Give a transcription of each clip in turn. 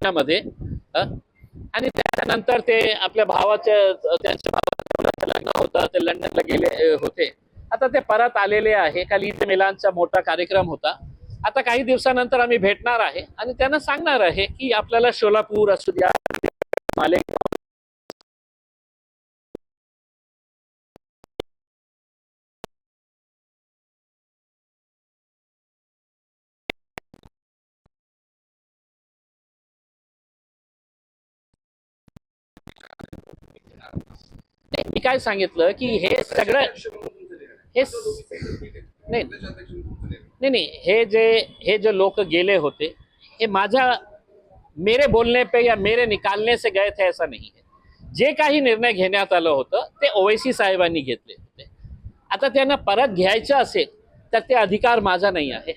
पुण्यामध्ये आणि त्यानंतर ते आपल्या त्यांच्या भावाच्या मुलाचं लग्न होतं, ते लंडनला गेले होते. आता ते परत आलेले आहे. काल ईद मिलानचा मोठा कार्यक्रम होता. आता काही दिवसानंतर आम्ही भेटणार आहे आणि त्यांना सांगणार आहे की आपल्याला सोलापूर असू द्या, मालेगाव मी काय सांगितलं की हे सगळं हे नाही नाही नाही हे जे लोक गेले होते हे मेरे बोलने पे या मेरे निकालने से गए थे ऐसा नहीं है. जे काही निर्णय घेण्यात आलं होतं ते ओवैसी साहेबांनी घेतले होते. आता त्यांना परत घ्यायचं असेल तर ते अधिकार माझा नाही आहे.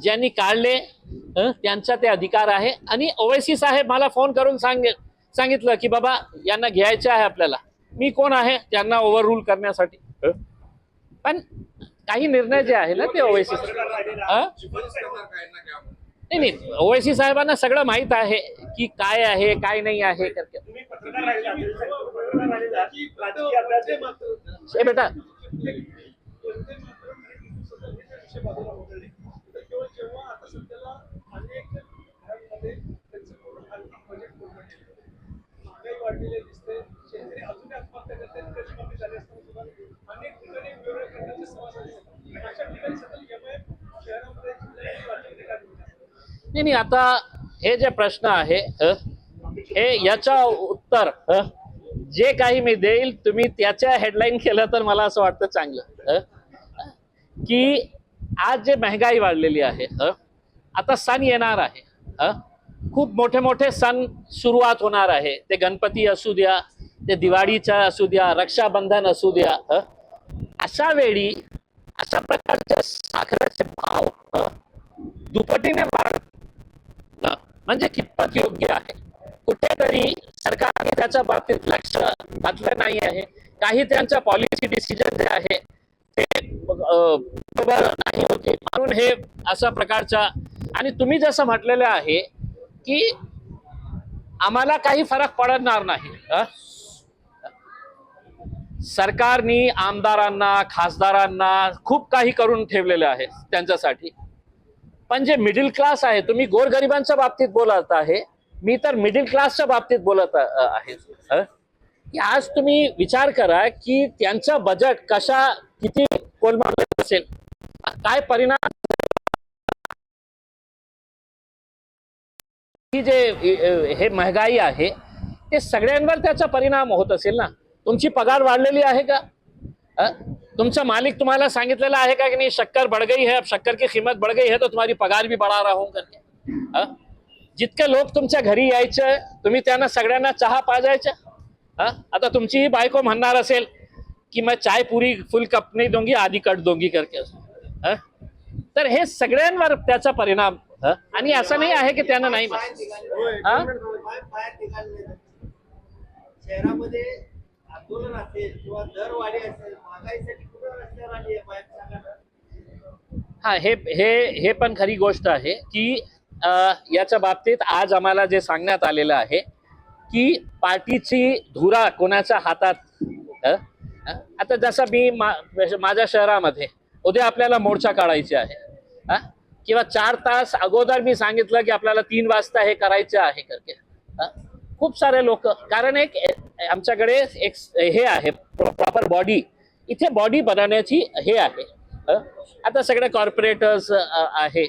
ज्यांनी काढले त्यांचा ते अधिकार आहे आणि ओवैसी साहेब मला फोन करून सांगितलं की बाबा यांना घ्यायचं आहे आपल्याला. मी कोण आहे त्यांना ओव्हररूल करण्यासाठी. पण काही निर्णय जे आहे ना ते ओवैसी नाही ओवैसी साहेबांना सगळं माहित आहे की काय आहे काय नाही आहे. बेटा नाही आता हे जे प्रश्न आहे हे याचा उत्तर जे काही मी देईल तुम्ही त्याच्या हेडलाईन केलं तर मला असं वाटतं चांगलं की आज जे महागाई वाढलेली आहे आता सण येणार आहे. खूप मोठे मोठे सण सुरुवात होणार आहे. ते गणपती असू द्या, ते दिवाळीचा असू द्या, रक्षाबंधन असू द्या. अशा वेळी अशा प्रकारचे साखरेचे भाव दुपटीने वाढ म्हणजे कितपत योग्य आहे. कुठेतरी सरकारने त्याच्या बाबतीत लक्ष घातलं नाही आहे. काही त्यांच्या पॉलिसी डिसिजन जे आहे ते बरोबर नाही होते म्हणून हे अशा प्रकारच्या. आणि तुम्ही जसं म्हटलेलं आहे की आम्हाला काही फरक पडणार नाही. सरकारने आमदारांना खासदारांना खूप काही करून ठेवलेले आहे त्यांच्यासाठी. पण जे मिडल क्लास आहे, तुम्ही गोरगरिबांच्या बाबतीत बोलत आहे, मी तर मिडल क्लासच्या बाबतीत बोलत आहे. आज तुम्ही विचार करा की त्यांचं बजेट किती कोलमडलं असेल, काय परिणाम ही जे हे महागाई आहे ते सगळ्यांवर त्याचा परिणाम होत असेल ना. तुमची पगार वाढलेली आहे का? तुमचा मालिक तुम्हाला सांगितलेला आहे का की नाही शक्कर बढ़ गई है, अब शक्कर की कीमत बढ़ गई है तो तुम्हारी पगार भी बढ़ा रहा हूं करके. जितके लोक तुमच्या घरी यायचे तुम्ही त्यांना सगळ्यांना चहा पाजायचा. आता तुमची ही बायको म्हणणार असेल की मैं चाय पूरी फुल कप नहीं दूंगी, आधी कट दूंगी करके. तर हे सगळ्यांवर त्याचा परिणाम. आणि असं नाही आहे की त्यांना नाही. शहरामध्ये आंदोलन असेल किंवा दरवाढी असेल, महागाईसाठी कुठे रस्त्यावर आली आहे. हे पण खरी गोष्ट आहे की याच्या बाबतीत आज आम्हाला जे सांगण्यात आलेलं आहे की पार्टीची धुरा कोणाच्या हातात. आता जसं मी माझ्या शहरामध्ये उद्या आपल्याला मोर्चा काढायचे आहे किंवा 4 तास अगोदर मी सांगितलं की आपल्याला 3 वाजता हे करायचं आहे करके. खूप सारे लोक, कारण आमच्याकडे एक हे आहे प्रॉपर बॉडी, इथे बॉडी बनवण्याची हे आहे. आता सगळे कॉर्पोरेटर्स आहे.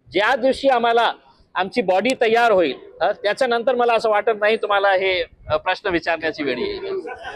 ज्या दिवशी आम्हाला आमची बॉडी तयार होईल त्याच्यानंतर मला असं वाटत नाही तुम्हाला हे प्रश्न विचारण्याची वेळ येईल.